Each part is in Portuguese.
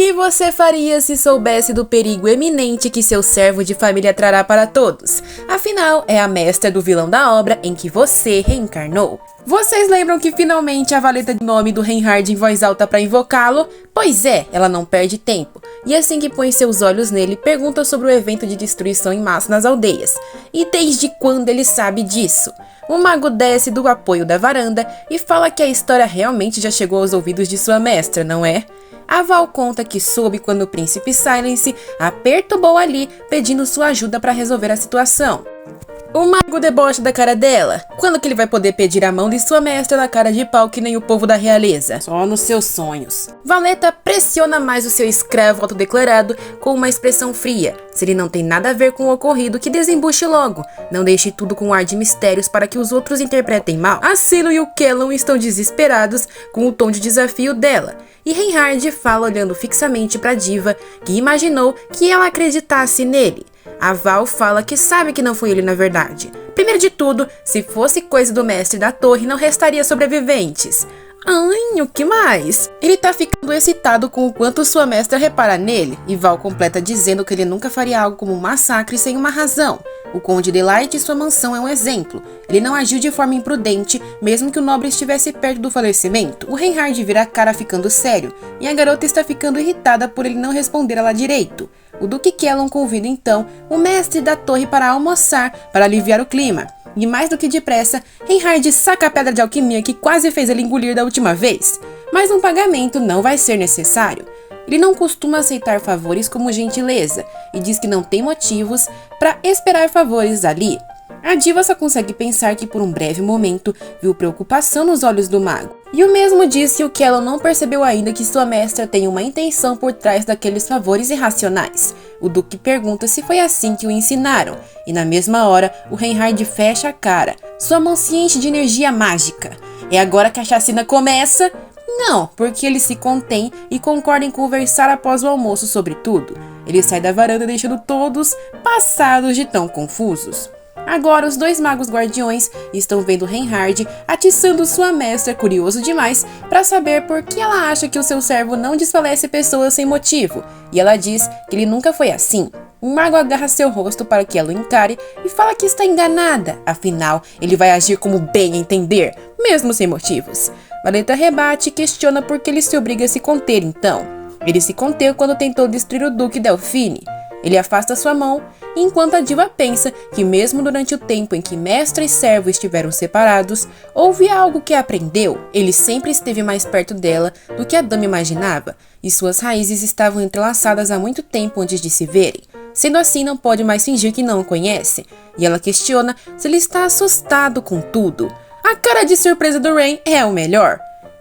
que você faria se soubesse do perigo eminente que seu servo de família trará para todos? Afinal, é a mestra do vilão da obra em que você reencarnou. Vocês lembram que finalmente a Valeta de nome do Reinhard em voz alta para invocá-lo? Pois é, ela não perde tempo. E assim que põe seus olhos nele, pergunta sobre o evento de destruição em massa nas aldeias. E desde quando ele sabe disso? O mago desce do apoio da varanda e fala que a história realmente já chegou aos ouvidos de sua mestra, não é? A Val conta que soube quando o príncipe Silence a perturbou ali, pedindo sua ajuda para resolver a situação. O mago debocha da cara dela. Quando que ele vai poder pedir a mão de sua mestra na cara de pau que nem o povo da realeza? Só nos seus sonhos. Valeta pressiona mais o seu escravo autodeclarado com uma expressão fria. Se ele não tem nada a ver com o ocorrido, que desembuche logo. Não deixe tudo com ar de mistérios para que os outros interpretem mal. A Silo e o Kellon estão desesperados com o tom de desafio dela. E Reinhard fala olhando fixamente para a diva, que imaginou que ela acreditasse nele. A Val fala que sabe que não foi ele na verdade. Primeiro de tudo, se fosse coisa do mestre da torre, não restaria sobreviventes. Ai, o que mais? Ele tá ficando excitado com o quanto sua mestra repara nele, e Val completa dizendo que ele nunca faria algo como um massacre sem uma razão. O Conde Delight e sua mansão é um exemplo. Ele não agiu de forma imprudente, mesmo que o nobre estivesse perto do falecimento. O Reinhard vira a cara ficando sério, e a garota está ficando irritada por ele não responder ela direito. O Duque Kellon convida então o mestre da torre para almoçar, para aliviar o clima. E mais do que depressa, Reinhard saca a pedra de alquimia que quase fez ele engolir da última vez. Mas um pagamento não vai ser necessário. Ele não costuma aceitar favores como gentileza e diz que não tem motivos para esperar favores ali. A diva só consegue pensar que por um breve momento viu preocupação nos olhos do mago. E o mesmo diz que o Kellon não percebeu ainda que sua mestra tem uma intenção por trás daqueles favores irracionais. O Duque pergunta se foi assim que o ensinaram, e na mesma hora o Reinhard fecha a cara. Sua mão se enche de energia mágica. É agora que a chacina começa? Não, porque ele se contém e concorda em conversar após o almoço sobre tudo. Ele sai da varanda deixando todos passados de tão confusos. Agora os dois magos guardiões estão vendo Reinhard atiçando sua mestra, curioso demais para saber por que ela acha que o seu servo não desfalece pessoas sem motivo, e ela diz que ele nunca foi assim. O mago agarra seu rosto para que ela o encare e fala que está enganada, afinal ele vai agir como bem entender, mesmo sem motivos. Valeta rebate e questiona por que ele se obriga a se conter então. Ele se conteu quando tentou destruir o Duque Delfine. Ele afasta sua mão, enquanto a diva pensa que mesmo durante o tempo em que mestra e servo estiveram separados, houve algo que aprendeu. Ele sempre esteve mais perto dela do que a dama imaginava, e suas raízes estavam entrelaçadas há muito tempo antes de se verem. Sendo assim, não pode mais fingir que não o conhece, e ela questiona se ele está assustado com tudo. A cara de surpresa do Rain é o melhor.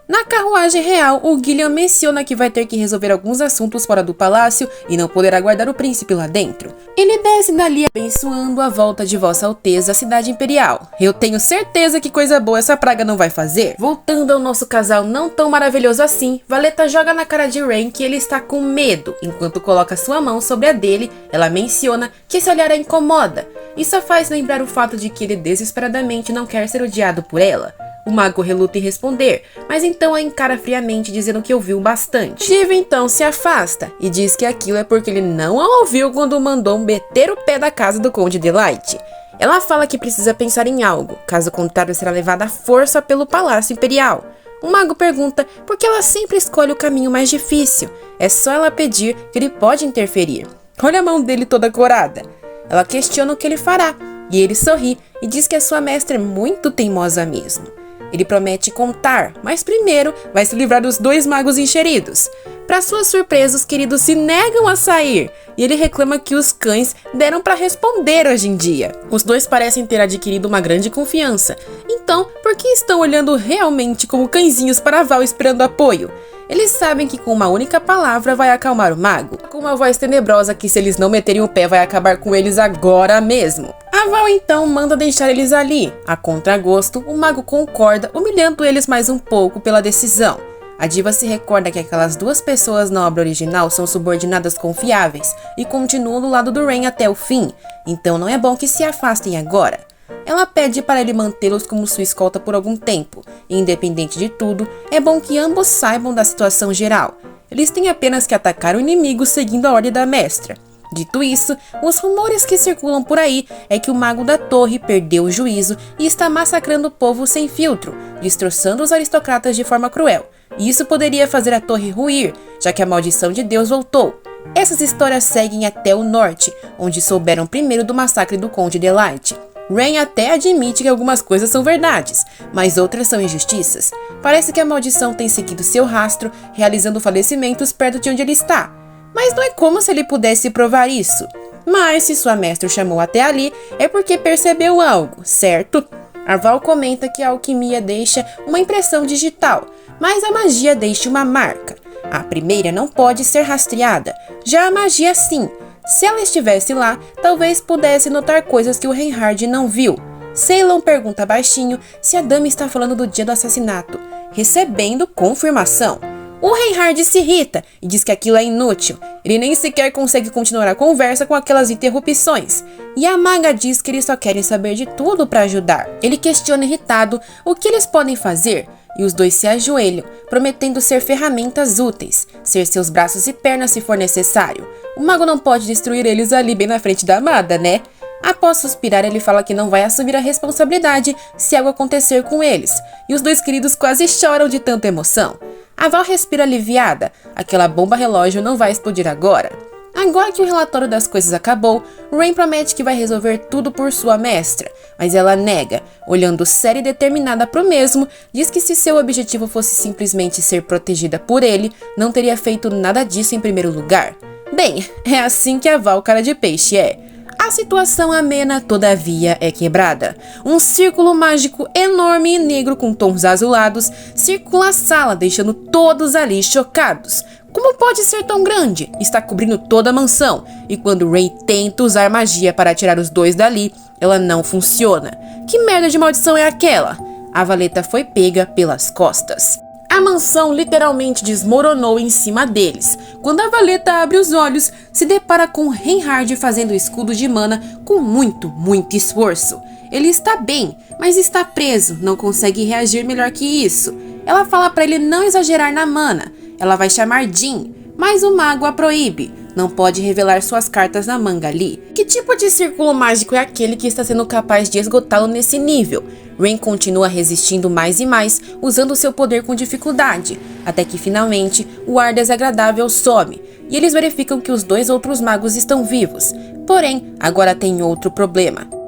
Na carruagem real, o Gillian menciona que vai ter que resolver alguns assuntos fora do palácio e não poderá guardar o príncipe lá dentro. Ele desce dali abençoando a volta de Vossa Alteza à cidade imperial. Eu tenho certeza que coisa boa essa praga não vai fazer. Voltando ao nosso casal não tão maravilhoso assim, Valeta joga na cara de Rain que ele está com medo. Enquanto coloca sua mão sobre a dele, ela menciona que esse olhar a incomoda. Isso faz lembrar o fato de que ele desesperadamente não quer ser odiado por ela. O mago reluta em responder, mas então a encara friamente dizendo que ouviu bastante. Diva então se afasta e diz que aquilo é porque ele não a ouviu quando mandou meter o pé da casa do Conde Delight. Ela fala que precisa pensar em algo, caso contrário será levada à força pelo Palácio Imperial. O mago pergunta por que ela sempre escolhe o caminho mais difícil. É só ela pedir que ele pode interferir. Olha a mão dele toda corada. Ela questiona o que ele fará, e ele sorri e diz que a sua mestra é muito teimosa mesmo. Ele promete contar, mas primeiro vai se livrar dos dois magos encheridos. Para sua surpresa, os queridos se negam a sair, e ele reclama que os cães deram para responder hoje em dia. Os dois parecem ter adquirido uma grande confiança, então por que estão olhando realmente como cãezinhos para Val esperando apoio? Eles sabem que com uma única palavra vai acalmar o mago, com uma voz tenebrosa que se eles não meterem o pé vai acabar com eles agora mesmo. A Val então manda deixar eles ali. A contragosto, o mago concorda, humilhando eles mais um pouco pela decisão. A diva se recorda que aquelas duas pessoas na obra original são subordinadas confiáveis e continuam do lado do Rain até o fim, então não é bom que se afastem agora. Ela pede para ele mantê-los como sua escolta por algum tempo, e independente de tudo, é bom que ambos saibam da situação geral. Eles têm apenas que atacar o inimigo seguindo a ordem da mestra. Dito isso, os rumores que circulam por aí é que o mago da torre perdeu o juízo e está massacrando o povo sem filtro, destroçando os aristocratas de forma cruel. E isso poderia fazer a torre ruir, já que a maldição de Deus voltou. Essas histórias seguem até o norte, onde souberam primeiro do massacre do Conde Delight. Rain até admite que algumas coisas são verdades, mas outras são injustiças. Parece que a maldição tem seguido seu rastro, realizando falecimentos perto de onde ele está. Mas não é como se ele pudesse provar isso. Mas se sua mestra o chamou até ali, é porque percebeu algo, certo? Arval comenta que a alquimia deixa uma impressão digital, mas a magia deixa uma marca. A primeira não pode ser rastreada, já a magia sim. Se ela estivesse lá, talvez pudesse notar coisas que o Reinhard não viu. Ceylon pergunta baixinho se a dama está falando do dia do assassinato, recebendo confirmação. O Reinhard se irrita e diz que aquilo é inútil. Ele nem sequer consegue continuar a conversa com aquelas interrupções. E a maga diz que eles só querem saber de tudo para ajudar. Ele questiona irritado o que eles podem fazer e os dois se ajoelham, prometendo ser ferramentas úteis, ser seus braços e pernas se for necessário. O mago não pode destruir eles ali bem na frente da amada, né? Após suspirar, ele fala que não vai assumir a responsabilidade se algo acontecer com eles, e os dois queridos quase choram de tanta emoção. A Val respira aliviada, aquela bomba relógio não vai explodir agora. Agora que o relatório das coisas acabou, Rain promete que vai resolver tudo por sua mestra, mas ela nega, olhando séria e determinada pro mesmo, diz que se seu objetivo fosse simplesmente ser protegida por ele, não teria feito nada disso em primeiro lugar. Bem, é assim que a Val cara de peixe é. A situação amena, todavia, é quebrada. Um círculo mágico enorme e negro com tons azulados circula a sala, deixando todos ali chocados. Como pode ser tão grande? Está cobrindo toda a mansão, e quando Ray tenta usar magia para tirar os dois dali, ela não funciona. Que merda de maldição é aquela? A valeta foi pega pelas costas. A mansão literalmente desmoronou em cima deles. Quando a valeta abre os olhos, se depara com Reinhard fazendo o escudo de mana com muito esforço. Ele está bem, mas está preso, não consegue reagir melhor que isso. Ela fala para ele não exagerar na mana. Ela vai chamar Jin, mas o mago a proíbe. Não pode revelar suas cartas na manga ali. Que tipo de círculo mágico é aquele que está sendo capaz de esgotá-lo nesse nível? Rain continua resistindo mais e mais, usando seu poder com dificuldade, até que finalmente o ar desagradável some, e eles verificam que os dois outros magos estão vivos. Porém, agora tem outro problema.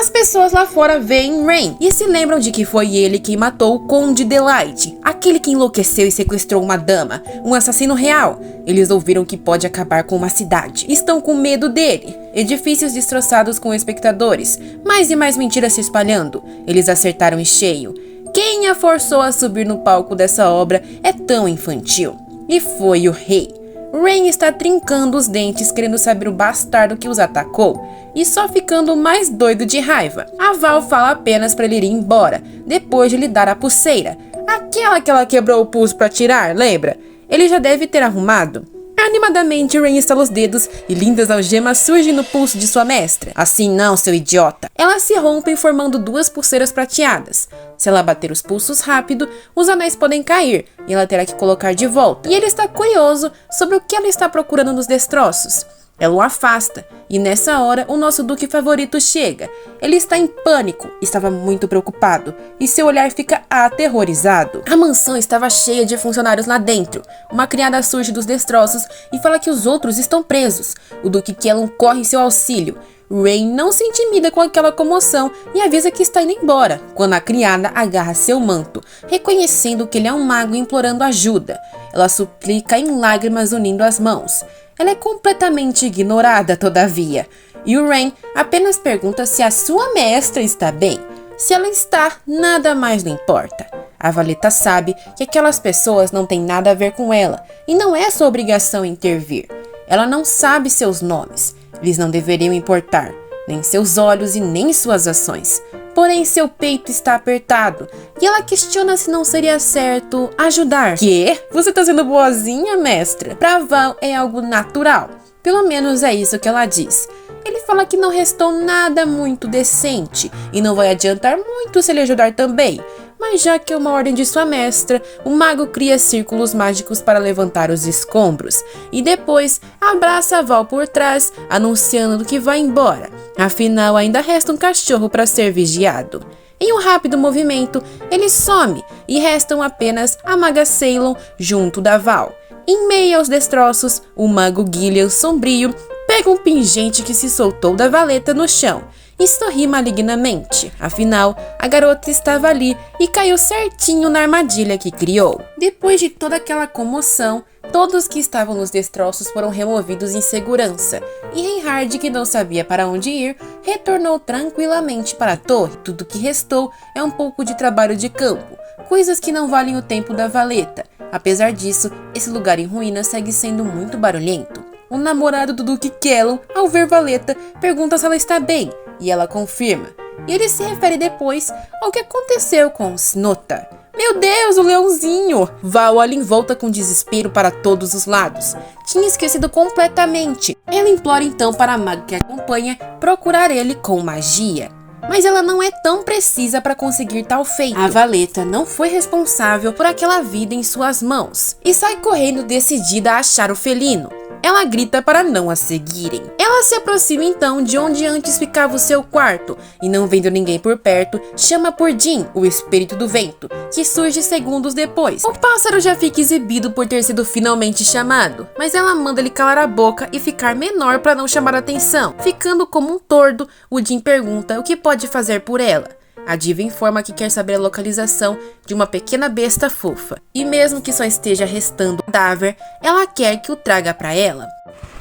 As pessoas lá fora veem Rain e se lembram de que foi ele quem matou o Conde Delight, aquele que enlouqueceu e sequestrou uma dama, um assassino real. Eles ouviram que pode acabar com uma cidade. Estão com medo dele. Edifícios destroçados com espectadores, mais e mais mentiras se espalhando. Eles acertaram em cheio. Quem a forçou a subir no palco dessa obra é tão infantil. E foi o rei. Rain está trincando os dentes, querendo saber o bastardo que os atacou, e só ficando mais doido de raiva. A Val fala apenas para ele ir embora, depois de lhe dar a pulseira. Aquela que ela quebrou o pulso para tirar, lembra? Ele já deve ter arrumado. Animadamente, Rain estala os dedos e lindas algemas surgem no pulso de sua mestra. Assim não, seu idiota. Elas se rompem formando duas pulseiras prateadas. Se ela bater os pulsos rápido, os anéis podem cair e ela terá que colocar de volta. E ele está curioso sobre o que ela está procurando nos destroços. Ela o afasta, e nessa hora o nosso duque favorito chega. Ele está em pânico, estava muito preocupado, e seu olhar fica aterrorizado. A mansão estava cheia de funcionários lá dentro. Uma criada surge dos destroços e fala que os outros estão presos. O duque Kellon corre em seu auxílio. Rain não se intimida com aquela comoção e avisa que está indo embora, quando a criada agarra seu manto, reconhecendo que ele é um mago e implorando ajuda. Ela suplica em lágrimas, unindo as mãos. Ela é completamente ignorada, todavia, e o Rain apenas pergunta se a sua mestra está bem. Se ela está, nada mais lhe importa. A valeta sabe que aquelas pessoas não têm nada a ver com ela, e não é sua obrigação intervir. Ela não sabe seus nomes, eles não deveriam importar, nem seus olhos e nem suas ações. Porém, seu peito está apertado, e ela questiona se não seria certo ajudar. Quê? Você tá sendo boazinha, mestra? Pra Val é algo natural. Pelo menos é isso que ela diz. Ele fala que não restou nada muito decente, e não vai adiantar muito se ele ajudar também. mas já que é uma ordem de sua mestra, o mago cria círculos mágicos para levantar os escombros e depois abraça a Val por trás, anunciando que vai embora. Afinal, ainda resta um cachorro para ser vigiado. Em um rápido movimento, ele some e restam apenas a maga Ceylon junto da Val. Em meio aos destroços, o mago Gillian sombrio pega um pingente que se soltou da valeta no chão e sorri malignamente. Afinal, a garota estava ali e caiu certinho na armadilha que criou. Depois de toda aquela comoção, todos que estavam nos destroços foram removidos em segurança, e Reinhard, que não sabia para onde ir, retornou tranquilamente para a torre. Tudo que restou é um pouco de trabalho de campo, coisas que não valem o tempo da valeta. Apesar disso, esse lugar em ruínas segue sendo muito barulhento. O namorado do Duque Kellon, ao ver Valeta, pergunta se ela está bem, e ela confirma. E ele se refere depois ao que aconteceu com Snota. Meu Deus, o leãozinho! Val olha em volta com desespero para todos os lados. Tinha esquecido completamente. Ela implora então para a maga que a acompanha procurar ele com magia. Mas ela não é tão precisa para conseguir tal feito. A Valeta não foi responsável por aquela vida em suas mãos e sai correndo decidida a achar o felino. Ela grita para não a seguirem. Ela se aproxima então de onde antes ficava o seu quarto e, não vendo ninguém por perto, chama por Jin, o espírito do vento, que surge segundos depois. O pássaro já fica exibido por ter sido finalmente chamado, mas ela manda ele calar a boca e ficar menor para não chamar atenção. Ficando como um tordo, o Jin pergunta o que pode fazer por ela. A diva informa que quer saber a localização de uma pequena besta fofa, e mesmo que só esteja restando o cadáver, ela quer que o traga para ela.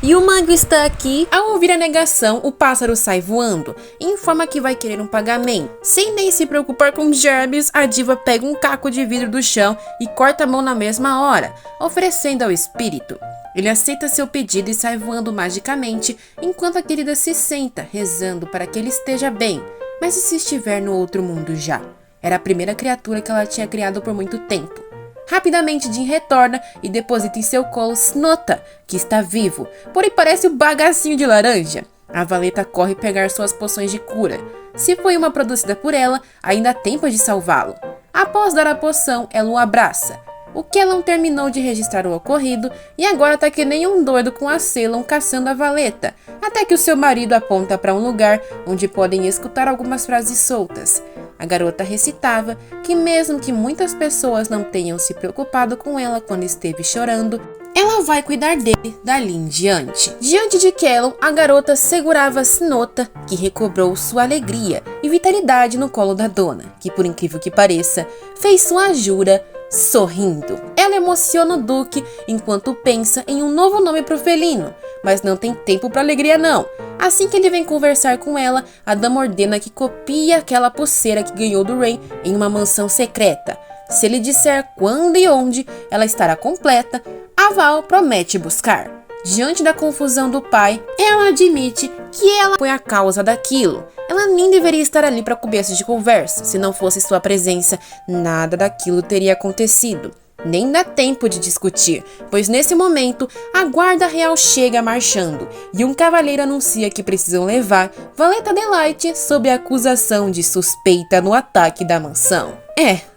E o mago está aqui. Ao ouvir a negação, o pássaro sai voando e informa que vai querer um pagamento. Sem nem se preocupar com germes, a diva pega um caco de vidro do chão e corta a mão na mesma hora, oferecendo ao espírito. Ele aceita seu pedido e sai voando magicamente, enquanto a querida se senta, rezando para que ele esteja bem. Mas e se estiver no outro mundo já? Era a primeira criatura que ela tinha criado por muito tempo. Rapidamente Jin retorna e deposita em seu colo Snota, que está vivo, porém parece um bagacinho de laranja. A Valeta corre pegar suas poções de cura. Se foi uma produzida por ela, ainda há tempo de salvá-lo. Após dar a poção, ela o abraça. O Kellon terminou de registrar o ocorrido e agora tá que nem um doido com a Ceylon caçando a Valeta, até que o seu marido aponta para um lugar onde podem escutar algumas frases soltas. A garota recitava que mesmo que muitas pessoas não tenham se preocupado com ela quando esteve chorando, ela vai cuidar dele dali em diante. Diante de Kellon, a garota segurava Snota, que recobrou sua alegria e vitalidade no colo da dona, que por incrível que pareça, fez sua jura sorrindo. Ela emociona o Duque enquanto pensa em um novo nome para o felino, mas não tem tempo para alegria não. Assim que ele vem conversar com ela, a dama ordena que copie aquela pulseira que ganhou do Rei em uma mansão secreta. Se ele disser quando e onde ela estará completa, a Val promete buscar. Diante da confusão do pai, ela admite que ela foi a causa daquilo. Ela nem deveria estar ali para começo de conversa. Se não fosse sua presença, nada daquilo teria acontecido. Nem dá tempo de discutir, pois nesse momento a guarda real chega marchando e um cavaleiro anuncia que precisam levar Valeta Delight sob a acusação de suspeita no ataque da mansão.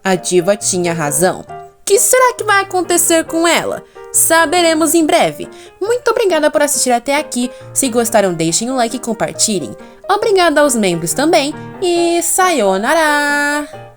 A diva tinha razão. O que será que vai acontecer com ela? Saberemos em breve. Muito obrigada por assistir até aqui. Se gostaram, deixem o like e compartilhem. Obrigada aos membros também e sayonara!